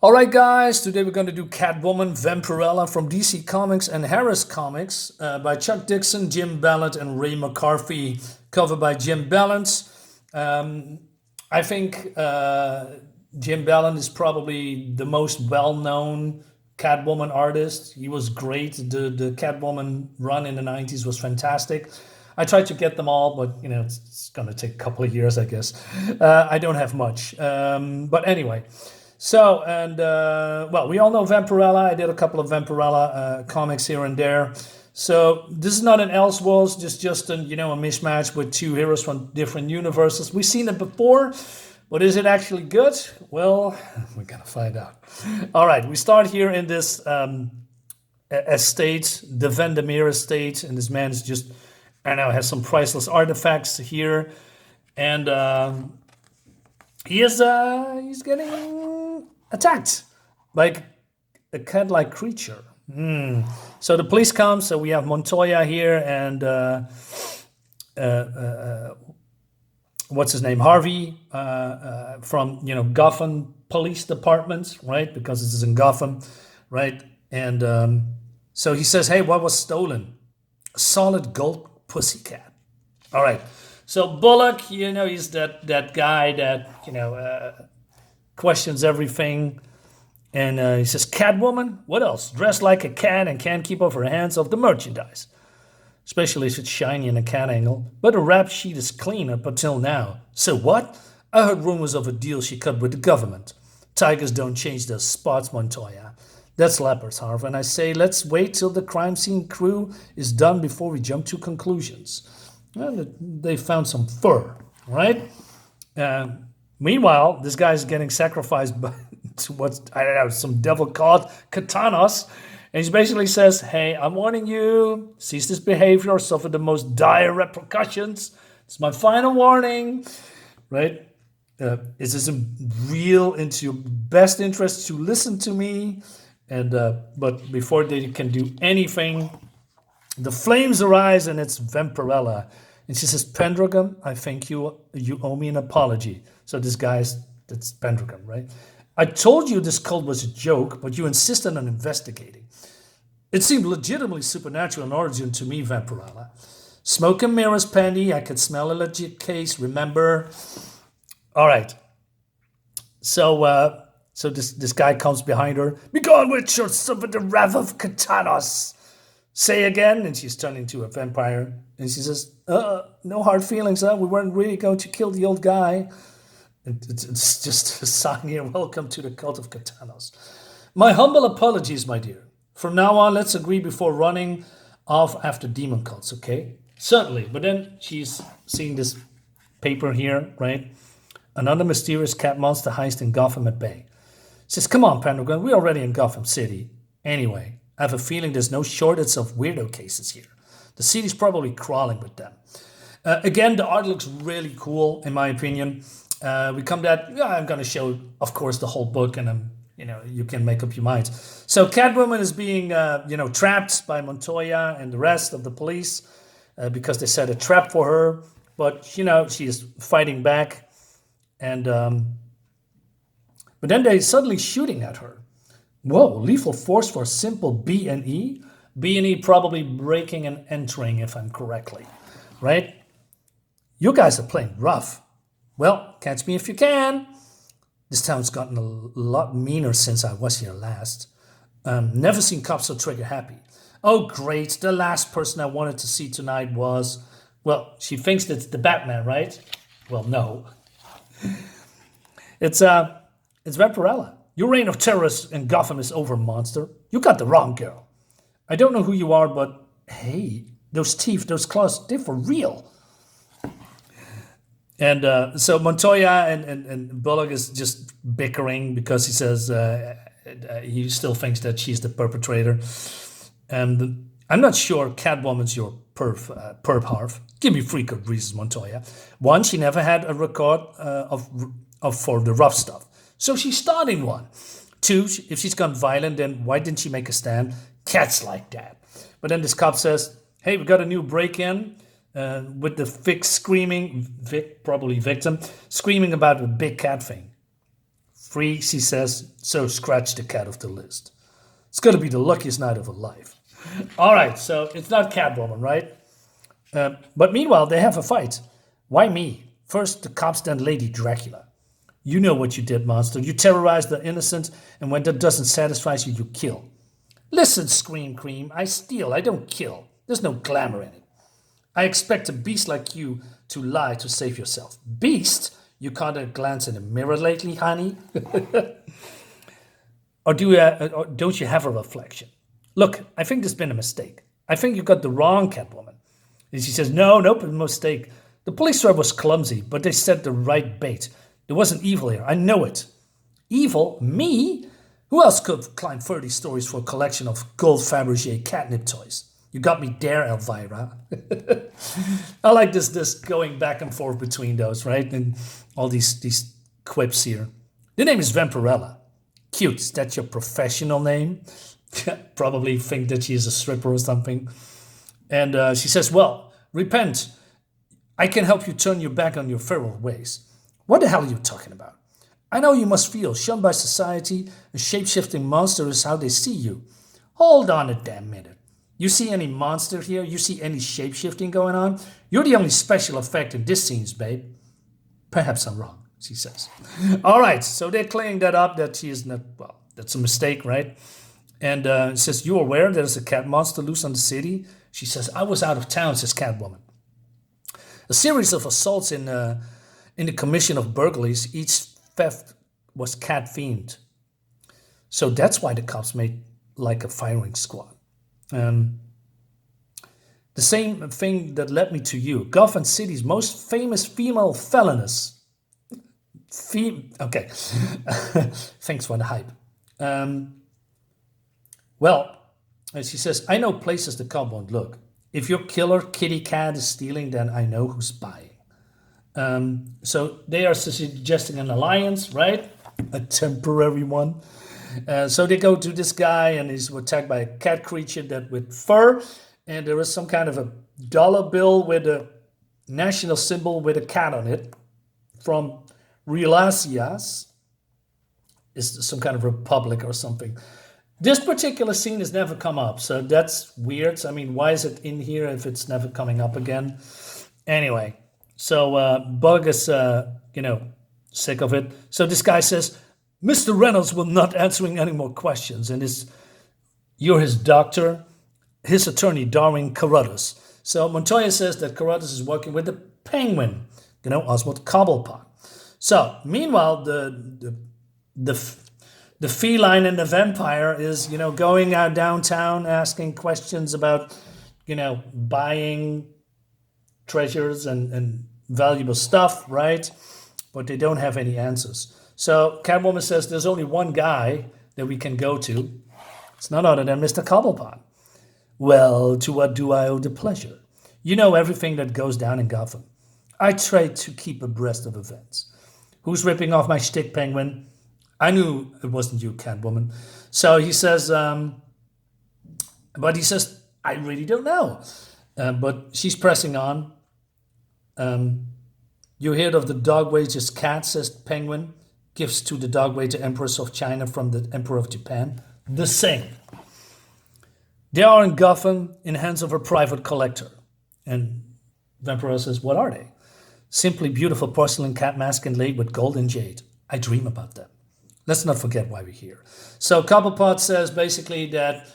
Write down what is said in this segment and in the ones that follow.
Alright guys, today we're going to do Catwoman Vampirella from DC Comics and Harris Comics by Chuck Dixon, Jim Balent and Ray McCarthy, cover by Jim Balent. I think Jim Balent is probably the most well-known Catwoman artist. He was great. The Catwoman run in the 90s was fantastic. I tried to get them all, but it's going to take a couple of years, I guess. I don't have much. But anyway. So, and well, we all know Vampirella. I did a couple of Vampirella comics here and there. So this is not an Elseworlds, just a mismatch with two heroes from different universes. We've seen it before, but is it actually good? Well, we're gonna find out. All right, we start here in this estate, the Vandermeer estate, and this man is just, I don't know, has some priceless artifacts here, and he's getting attacked by a cat-like creature. So the police come. So we have Montoya here and what's his name, Harvey from Gotham Police Department, right? Because this is in Gotham, right? And so he says, "Hey, what was stolen? A solid gold pussycat." All right. So Bullock, he's that guy that questions everything, and he says, "Catwoman, what else? Dressed like a cat and can't keep off her hands off the merchandise, especially if it's shiny in a cat angle. But the rap sheet is clean up until now. So what? I heard rumors of a deal she cut with the government. Tigers don't change their spots, Montoya. That's leopards, Harv. And I say, let's wait till the crime scene crew is done before we jump to conclusions." Well, they found some fur, right? Meanwhile, this guy's getting sacrificed to what's, I don't know, some devil called katanas. And he basically says, "Hey, I'm warning you, cease this behavior or suffer the most dire repercussions. It's my final warning," right? Is this real into your best interest to listen to me? And but before they can do anything, the flames arise, and it's Vampirella. And she says, "Pendragon, I think you owe me an apology." So that's Pendragon, right? "I told you this cult was a joke, but you insisted on investigating. It seemed legitimately supernatural in origin to me, Vampirella. Smoke and mirrors, Penny. I could smell a legit case, remember?" All right. So this guy comes behind her. "Be gone, witch, or suffer the wrath of katanas. Say again." And she's turning to a vampire. And she says, "No hard feelings, huh? We weren't really going to kill the old guy." It's just a sign here. "Welcome to the cult of katanas. My humble apologies, my dear. From now on, let's agree before running off after demon cults, okay?" "Certainly." But then she's seeing this paper here, right? "Another mysterious cat monster heist in Gotham at bay." Says, "Come on, Pendragon, we're already in Gotham City. Anyway, I have a feeling there's no shortage of weirdo cases here. The city's probably crawling with them." Again, the art looks really cool, in my opinion. We come that, I'm going to show, of course, the whole book, and you can make up your mind. So Catwoman is being, trapped by Montoya and the rest of the police because they set a trap for her. But, she is fighting back. And but then they're suddenly shooting at her. Whoa, lethal force for simple B&E? B&E probably breaking and entering, if I'm correctly, right? "You guys are playing rough. Well, catch me if you can. This town's gotten a lot meaner since I was here last. Never seen cops so trigger happy. Oh, great. The last person I wanted to see tonight was..." Well, she thinks that's the Batman, right? Well, no. It's Vampirella. "Your reign of terror in Gotham is over, monster. You got the wrong girl. I don't know who you are, but hey, those teeth, those claws, they're for real." And so Montoya and Bullock is just bickering because he says he still thinks that she's the perpetrator. And "I'm not sure Catwoman's your perp Harv. Give me 3 good reasons, Montoya. 1, she never had a record for the rough stuff, so she's starting one. 2, if she's gone violent, then why didn't she make a stand? Cats like that." But then this cop says, "Hey, we got a new break-in with the Vic, probably victim, screaming about the big cat thing. 3, she says, so scratch the cat off the list. It's going to be the luckiest night of her life. All right, so it's not Catwoman, right? But meanwhile, they have a fight. Why me? First, the cops, then Lady Dracula. You know what you did, monster. You terrorize the innocent, and when that doesn't satisfy you, you kill. Listen, Scream Cream, I steal, I don't kill. There's no glamour in it. I expect a beast like you to lie to save yourself. Beast? You caught a glance in the mirror lately, honey? Or don't you have a reflection? Look, I think there's been a mistake. I think you got the wrong Catwoman. And she says, nope, a mistake. The police driver was clumsy, but they set the right bait. There wasn't evil here, I know it. Evil? Me? Who else could climb 30 stories for a collection of gold Fabergé catnip toys? You got me there, Elvira. I like this going back and forth between those, right? And all these quips here. The name is Vampirella. Cute. Is that your professional name? Probably think that she is a stripper or something. And she says, well, repent. I can help you turn your back on your feral ways. What the hell are you talking about? I know you must feel shunned by society. A shape-shifting monster is how they see you. Hold on a damn minute. You see any monster here? You see any shape-shifting going on? You're the only special effect in this scene, babe. Perhaps I'm wrong, she says. All right, so they're clearing that up, that she is not, well, that's a mistake, right? And it says, you aware there's a cat monster loose on the city? She says, I was out of town, says Catwoman. A series of assaults in the commission of burglaries, each theft was cat themed. So that's why the cops made like a firing squad. The same thing that led me to you. Gotham City's most famous female feloness. Okay. Thanks for the hype. Well, as she says, I know places the cop won't look. If your killer kitty cat is stealing, then I know who's buying. So they are suggesting an alliance, right? A temporary one. So they go to this guy and he's attacked by a cat creature that with fur. And there is some kind of a dollar bill with a national symbol with a cat on it from Relasias. Is some kind of republic or something. This particular scene has never come up, so that's weird. I mean, why is it in here if it's never coming up again? Anyway, so Bug is, sick of it. So this guy says, Mr. Reynolds will not answering any more questions. And you're his doctor, his attorney, Darwin Carruthers. So Montoya says that Carruthers is working with the Penguin, Oswald Cobblepot. So meanwhile, the feline and the vampire is, going out downtown asking questions about, buying treasures and valuable stuff, right? But they don't have any answers. So Catwoman says there's only one guy that we can go to. It's none other than Mr. Cobblepot. Well, to what do I owe the pleasure? You know everything that goes down in Gotham. I try to keep abreast of events. Who's ripping off my shtick, Penguin? I knew it wasn't you, Catwoman. So he says, but he says, I really don't know. But she's pressing on. You heard of the dog wages cat, says Penguin. Gifts to the dog wager Empress of China from the Emperor of Japan. The same. They are in Gotham in hands of a private collector. And Vampirella says, what are they? Simply beautiful porcelain cat mask inlaid with gold and jade. I dream about them. Let's not forget why we're here. So Cobblepot says basically that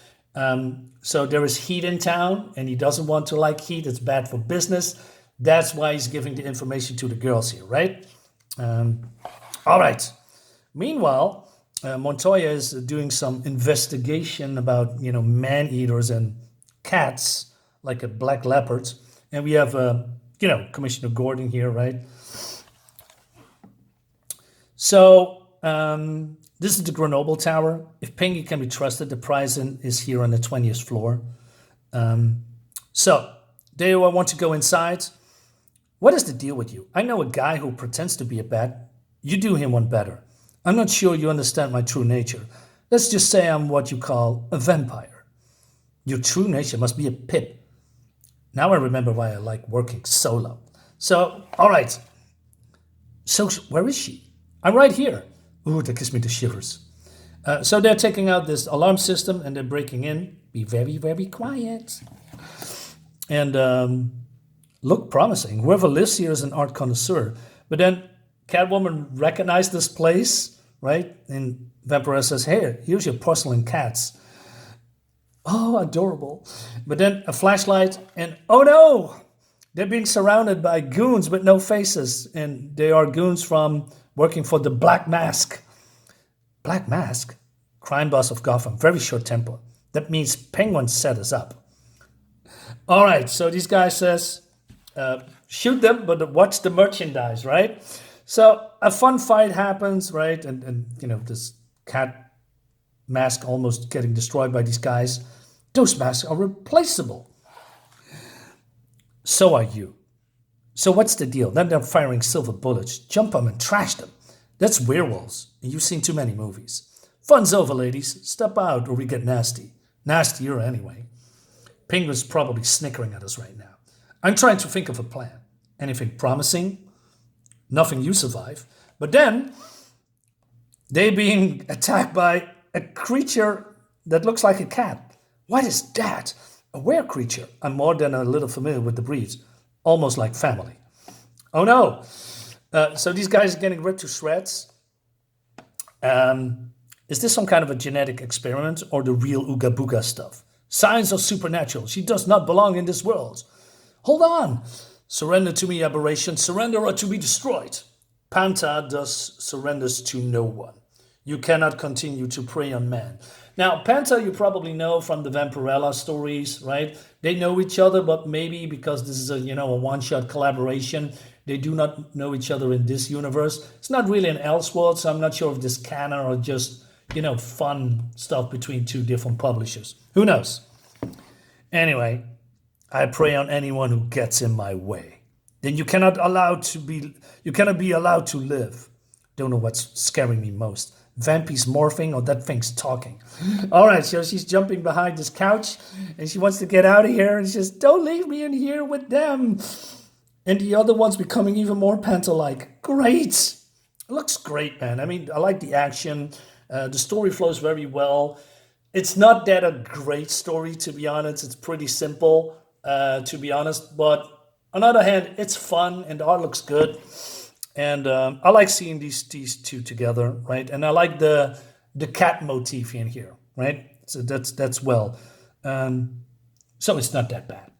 so there is heat in town and he doesn't want to like heat. It's bad for business. That's why he's giving the information to the girls here, right? All right. Meanwhile, Montoya is doing some investigation about, man-eaters and cats, like a black leopard. And we have, Commissioner Gordon here, right? So this is the Grenoble Tower. If Pinky can be trusted, the prize is here on the 20th floor. So they want to go inside. What is the deal with you? I know a guy who pretends to be a bat. You do him one better. I'm not sure you understand my true nature. Let's just say I'm what you call a vampire. Your true nature must be a pip. Now I remember why I like working solo. So, all right. So where is she? I'm right here. Ooh, that gives me the shivers. So they're taking out this alarm system and they're breaking in. Be very, very quiet. And look promising. Whoever lives here is an art connoisseur. But then Catwoman recognized this place, right? And Vampirella says, hey, here's your porcelain cats. Oh, adorable. But then a flashlight and oh no! They're being surrounded by goons with no faces. And they are goons from working for the Black Mask. Black Mask? Crime boss of Gotham. Very short temper. That means Penguin set us up. All right, so these guys says, shoot them, but watch the merchandise, right? So a fun fight happens, right? And you know, this cat mask almost getting destroyed by these guys. Those masks are replaceable. So are you. So what's the deal? Then they're firing silver bullets. Jump them and trash them. That's werewolves. And you've seen too many movies. Fun's over, ladies. Step out or we get nasty. Nastier anyway. Penguin's probably snickering at us right now. I'm trying to think of a plan. Anything promising? Nothing you survive. But then, they being attacked by a creature that looks like a cat. What is that? A were creature. I'm more than a little familiar with the breeds. Almost like family. Oh no! So these guys are getting ripped to shreds. Is this some kind of a genetic experiment or the real Ooga Booga stuff? Signs of supernatural. She does not belong in this world. Hold on. Surrender to me, aberration. Surrender or to be destroyed. Panta thus surrenders to no one. You cannot continue to prey on man. Now, Panta, you probably know from the Vampirella stories, right? They know each other, but maybe because this is a one-shot collaboration, they do not know each other in this universe. It's not really an Elseworld, so I'm not sure if this canon or just, fun stuff between two different publishers. Who knows? Anyway, I prey on anyone who gets in my way. Then you cannot be allowed to live. Don't know what's scaring me most. Vampi's morphing or that thing's talking. All right, so she's jumping behind this couch and she wants to get out of here and she says, don't leave me in here with them. And the other one's becoming even more Panta-like. Great. It looks great, man. I mean, I like the action. The story flows very well. It's not that a great story, to be honest. It's pretty simple, to be honest. But on the other hand, it's fun and the art looks good. And I like seeing these two together, right? And I like the cat motif in here, right? So that's well. So it's not that bad.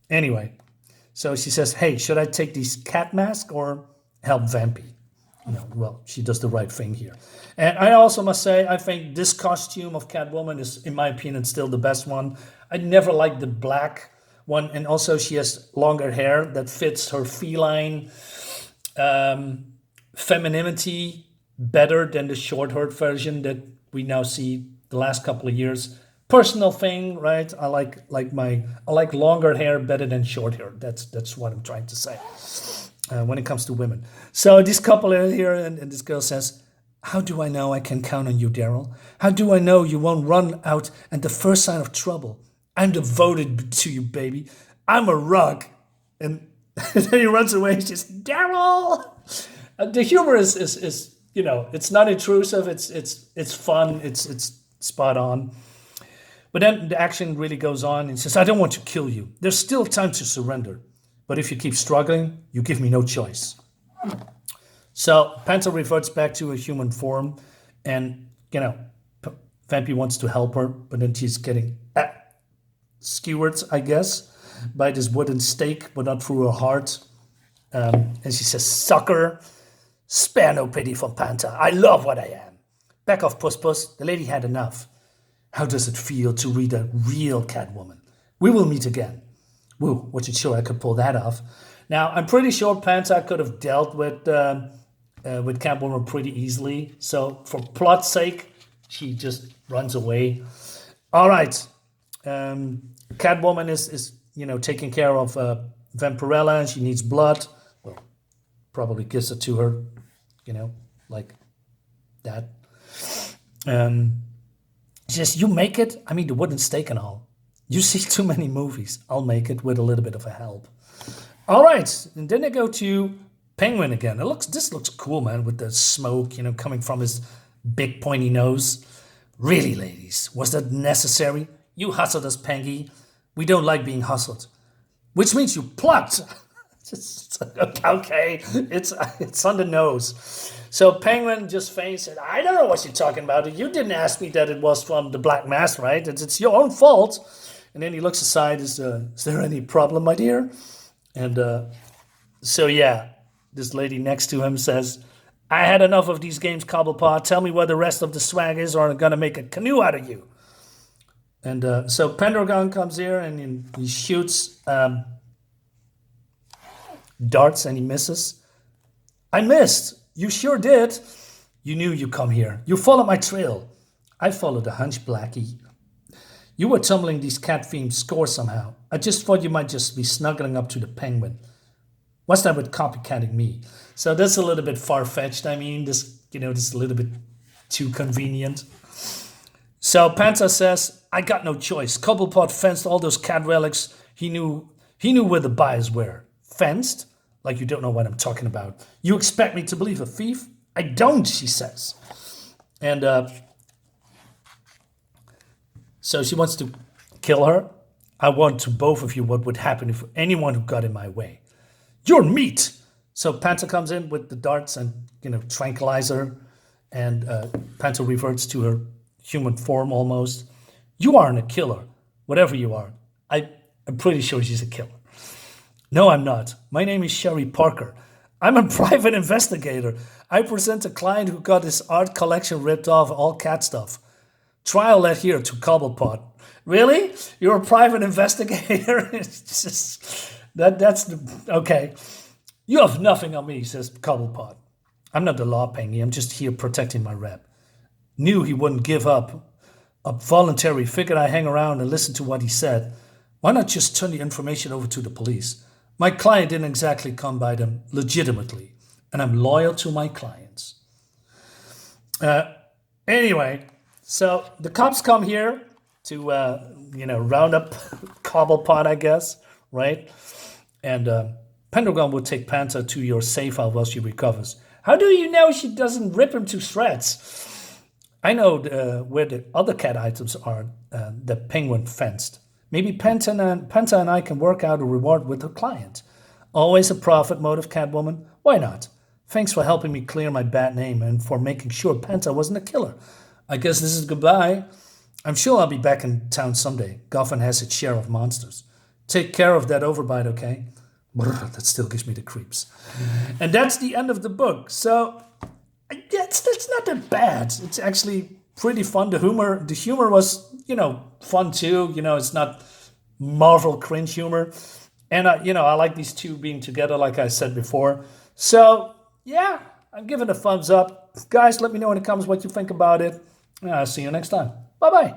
Anyway, so she says, hey, should I take these cat masks or help Vampi? Well, she does the right thing here. And I also must say, I think this costume of Catwoman is, in my opinion, still the best one. I never liked the black one. And also she has longer hair that fits her feline femininity better than the short-haired version that we now see the last couple of years. Personal thing, right? I like longer hair better than short hair. That's what I'm trying to say when it comes to women. So this couple are here, and this girl says, how do I know I can count on you, Daryl? How do I know you won't run out at the first sign of trouble? I'm devoted to you, baby. I'm a rug. And then he runs away. He says, Daryl! The humor is it's not intrusive. It's fun. It's spot on. But then the action really goes on. And says, I don't want to kill you. There's still time to surrender. But if you keep struggling, you give me no choice. So Panta reverts back to a human form. And, Vampi wants to help her. But then she's getting skewered, I guess, by this wooden stake, but not through her heart. And she says, sucker, spare no pity for Panta. I love what I am. Back off, Puss Puss. The lady had enough. How does it feel to read a real Catwoman? We will meet again. Woo, wasn't sure I could pull that off. Now, I'm pretty sure Panta could have dealt with Catwoman pretty easily. So for plot's sake, she just runs away. All right. Catwoman is taking care of Vampirella, and she needs blood. Well, probably gives it to her, like that. She says, you make it? I mean, the wooden stake and all. You see too many movies. I'll make it with a little bit of a help. All right, and then they go to Penguin again. This looks cool, man, with the smoke, coming from his big pointy nose. Really, ladies, was that necessary? You hustled us, Pengy. We don't like being hustled. Which means you plucked. Okay, it's on the nose. So Penguin just faints and I don't know what you're talking about. You didn't ask me that it was from the Black Mass, right? It's your own fault. And then he looks aside. Is there any problem, my dear? And so yeah, this lady next to him says, I had enough of these games, Cobblepot. Tell me where the rest of the swag is or I'm going to make a canoe out of you. And so Pendragon comes here and he shoots darts and he misses. I missed. You sure did. You knew you'd come here. You followed my trail. I followed the hunch, Blackie. You were tumbling these cat fiends' score somehow. I just thought you might just be snuggling up to the Penguin. What's that with copycatting me? So that's a little bit far-fetched. I mean, this is a little bit too convenient. So Panther says, I got no choice. Cobblepot fenced all those cat relics. He knew where the buyers were. Fenced? Like you don't know what I'm talking about. You expect me to believe a thief? I don't, she says. And so she wants to kill her. I want to both of you what would happen if anyone who got in my way. You're meat! So Panther comes in with the darts and, tranquilize her. And Panther reverts to her human form almost. You aren't a killer, whatever you are. I'm pretty sure she's a killer. No, I'm not. My name is Sherry Parker. I'm a private investigator. I present a client who got his art collection ripped off, all cat stuff. Trial led here to Cobblepot. Really? You're a private investigator? It's just, okay. You have nothing on me, says Cobblepot. I'm not the law, Pengy. I'm just here protecting my rep. Knew he wouldn't give up voluntary. Figured I'd hang around and listen to what he said. Why not just turn the information over to the police? My client didn't exactly come by them legitimately, and I'm loyal to my clients. Anyway, so the cops come here to, round up Cobblepot, I guess, right? And Pendragon will take Panther to your safe house while she recovers. How do you know she doesn't rip him to shreds? I know where the other cat items are that Penguin fenced. Maybe Panther and I can work out a reward with the client. Always a profit motive, Catwoman. Why not? Thanks for helping me clear my bad name and for making sure Panther wasn't a killer. I guess this is goodbye. I'm sure I'll be back in town someday. Gotham has its share of monsters. Take care of that overbite, okay? Brr, that still gives me the creeps. And that's the end of the book. So that's not that bad. It's actually pretty fun. The humor was, fun too. It's not Marvel cringe humor. And, I like these two being together, like I said before. So, yeah, I'm giving a thumbs up. Guys, let me know in the comments what you think about it. I'll see you next time. Bye-bye.